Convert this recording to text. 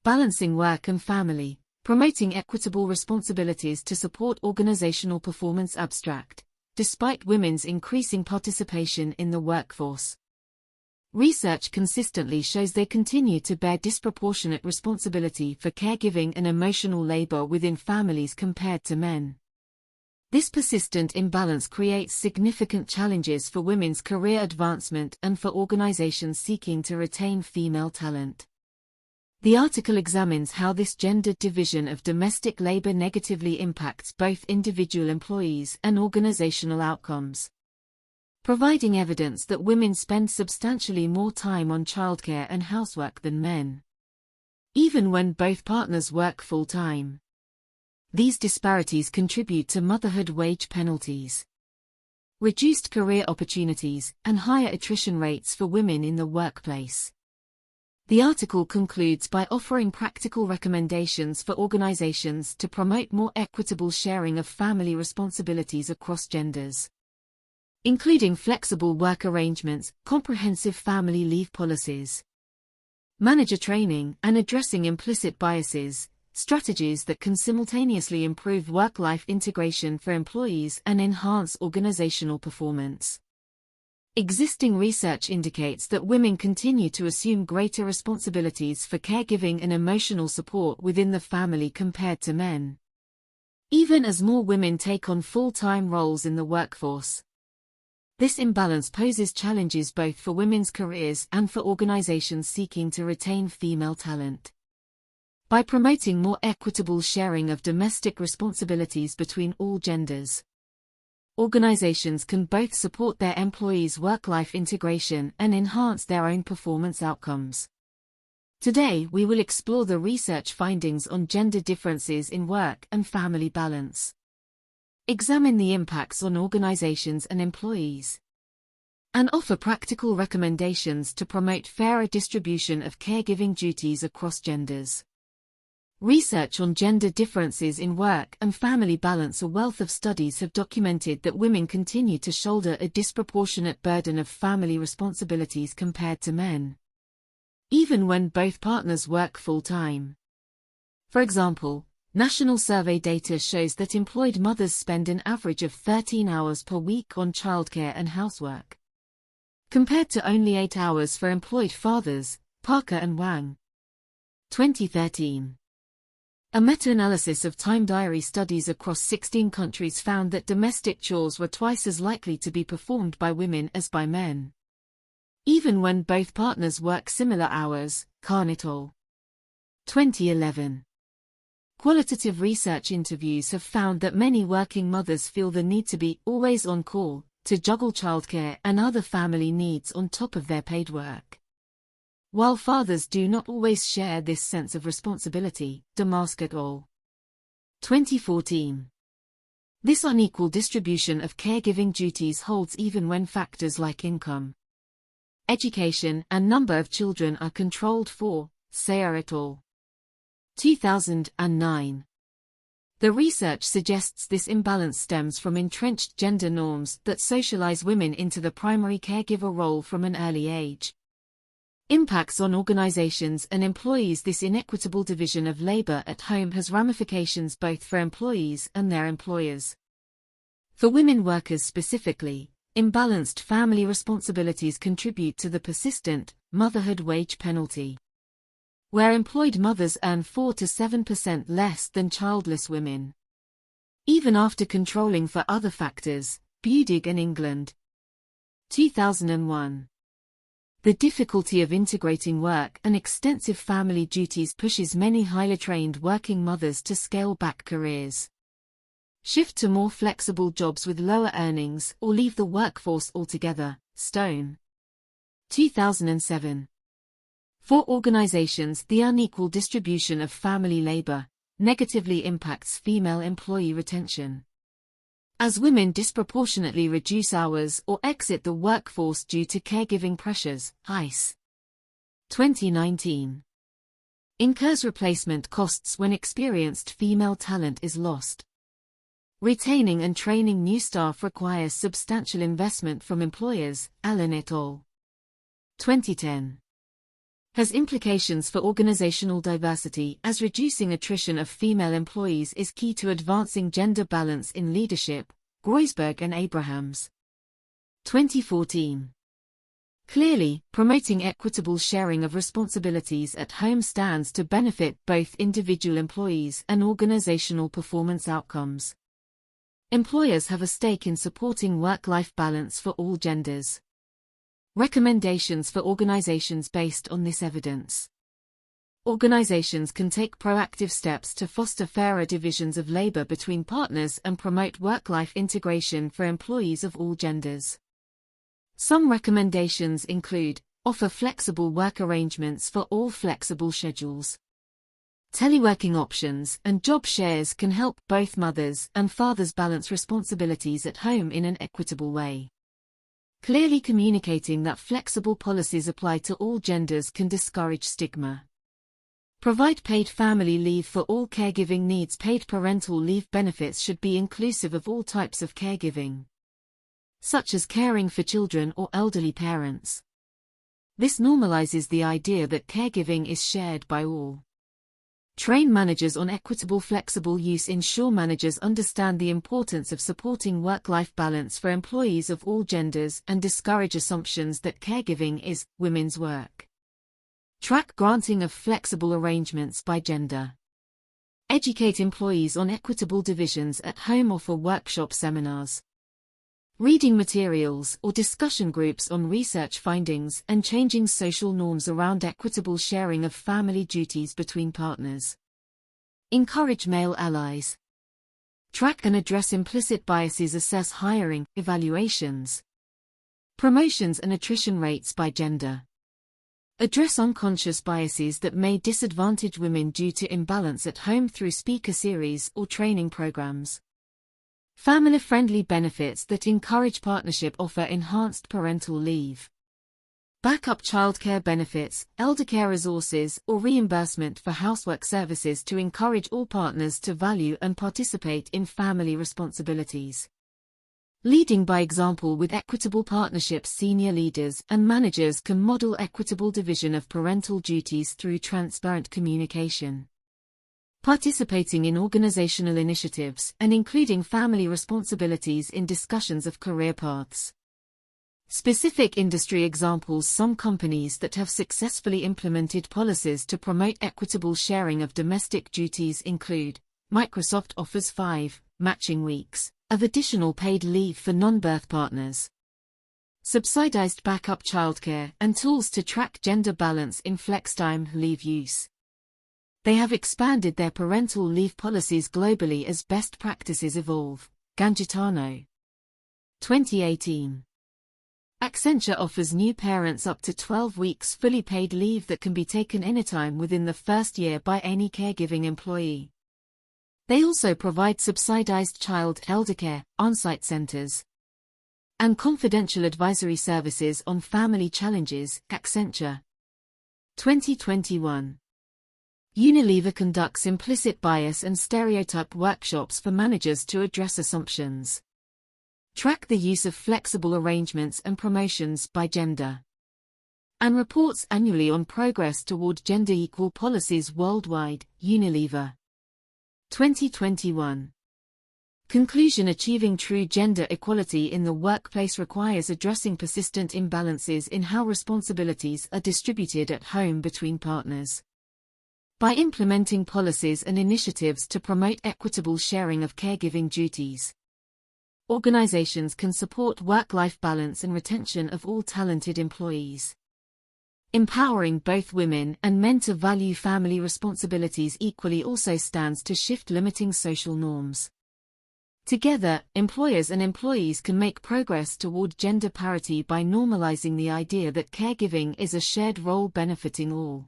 Balancing work and family, promoting equitable responsibilities to support organizational performance. Abstract. Despite women's increasing participation in the workforce, research consistently shows they continue to bear disproportionate responsibility for caregiving and emotional labor within families compared to men. This persistent imbalance creates significant challenges for women's career advancement and for organizations seeking to retain female talent. The article examines how this gendered division of domestic labor negatively impacts both individual employees and organizational outcomes, providing evidence that women spend substantially more time on childcare and housework than men, even when both partners work full-time. These disparities contribute to motherhood wage penalties, reduced career opportunities, and higher attrition rates for women in the workplace. The article concludes by offering practical recommendations for organizations to promote more equitable sharing of family responsibilities across genders, including flexible work arrangements, comprehensive family leave policies, manager training, and addressing implicit biases, strategies that can simultaneously improve work-life integration for employees and enhance organizational performance. Existing research indicates that women continue to assume greater responsibilities for caregiving and emotional support within the family compared to men, even as more women take on full-time roles in the workforce. This imbalance poses challenges both for women's careers and for organizations seeking to retain female talent. By promoting more equitable sharing of domestic responsibilities between all genders, organizations can both support their employees' work-life integration and enhance their own performance outcomes. Today we will explore the research findings on gender differences in work and family balance, examine the impacts on organizations and employees, and offer practical recommendations to promote fairer distribution of caregiving duties across genders. Research on gender differences in work and family balance. A wealth of studies have documented that women continue to shoulder a disproportionate burden of family responsibilities compared to men, even when both partners work full-time. For example, national survey data shows that employed mothers spend an average of 13 hours per week on childcare and housework, compared to only 8 hours for employed fathers. Parker and Wang, 2013. A meta-analysis of time diary studies across 16 countries found that domestic chores were twice as likely to be performed by women as by men, even when both partners work similar hours. Khan et al. 2011. Qualitative research interviews have found that many working mothers feel the need to be always on call, to juggle childcare and other family needs on top of their paid work, while fathers do not always share this sense of responsibility. Damask et al. 2014. This unequal distribution of caregiving duties holds even when factors like income, education, and number of children are controlled for. Sayer et al. 2009. The research suggests this imbalance stems from entrenched gender norms that socialize women into the primary caregiver role from an early age. Impacts on organizations and employees. This inequitable division of labor at home has ramifications both for employees and their employers. For women workers specifically, imbalanced family responsibilities contribute to the persistent motherhood wage penalty, where employed mothers earn 4 to 7% less than childless women, even after controlling for other factors. Budig and England, 2001. The difficulty of integrating work and extensive family duties pushes many highly trained working mothers to scale back careers, shift to more flexible jobs with lower earnings, or leave the workforce altogether. Stone, 2007. For organizations, the unequal distribution of family labor negatively impacts female employee retention, as women disproportionately reduce hours or exit the workforce due to caregiving pressures. ICE, 2019. Incurs replacement costs when experienced female talent is lost. Retaining and training new staff requires substantial investment from employers. Allen et al. 2010. has implications for organizational diversity, as reducing attrition of female employees is key to advancing gender balance in leadership. Groisberg and Abrahams. 2014. Clearly, promoting equitable sharing of responsibilities at home stands to benefit both individual employees and organizational performance outcomes. Employers have a stake in supporting work-life balance for all genders. Recommendations for organizations based on this evidence. Organizations can take proactive steps to foster fairer divisions of labor between partners and promote work-life integration for employees of all genders. Some recommendations include: offer flexible work arrangements for all flexible schedules. Teleworking options and job shares can help both mothers and fathers balance responsibilities at home in an equitable way. Clearly communicating that flexible policies apply to all genders can discourage stigma. Provide paid family leave for all caregiving needs. Paid parental leave benefits should be inclusive of all types of caregiving, such as caring for children or elderly parents. This normalizes the idea that caregiving is shared by all. Train managers on equitable flexible use. Ensure managers understand the importance of supporting work-life balance for employees of all genders and discourage assumptions that caregiving is women's work. Track granting of flexible arrangements by gender. Educate employees on equitable divisions at home. Offer workshop seminars, reading materials, or discussion groups on research findings and changing social norms around equitable sharing of family duties between partners. Encourage male allies. Track and address implicit biases. Assess hiring, evaluations, promotions and attrition rates by gender. Address unconscious biases that may disadvantage women due to imbalance at home through speaker series or training programs. Family-friendly benefits that encourage partnership. Offer enhanced parental leave, backup childcare benefits, eldercare resources, or reimbursement for housework services to encourage all partners to value and participate in family responsibilities. Leading by example with equitable partnerships. Senior leaders and managers can model equitable division of parental duties through transparent communication. Participating in organizational initiatives and including family responsibilities in discussions of career paths. Specific industry examples. Some companies that have successfully implemented policies to promote equitable sharing of domestic duties include: Microsoft offers 5 matching weeks of additional paid leave for non-birth partners, subsidized backup childcare, and tools to track gender balance in flextime leave use. They have expanded their parental leave policies globally as best practices evolve. Gangitano. 2018. Accenture offers new parents up to 12 weeks fully paid leave that can be taken anytime within the first year by any caregiving employee. They also provide subsidized child eldercare, on-site centers, and confidential advisory services on family challenges. Accenture. 2021. Unilever conducts implicit bias and stereotype workshops for managers to address assumptions. Track the use of flexible arrangements and promotions by gender, and reports annually on progress toward gender-equal policies worldwide. Unilever. 2021. Conclusion: achieving true gender equality in the workplace requires addressing persistent imbalances in how responsibilities are distributed at home between partners. By implementing policies and initiatives to promote equitable sharing of caregiving duties, organizations can support work-life balance and retention of all talented employees. Empowering both women and men to value family responsibilities equally also stands to shift limiting social norms. Together, employers and employees can make progress toward gender parity by normalizing the idea that caregiving is a shared role benefiting all.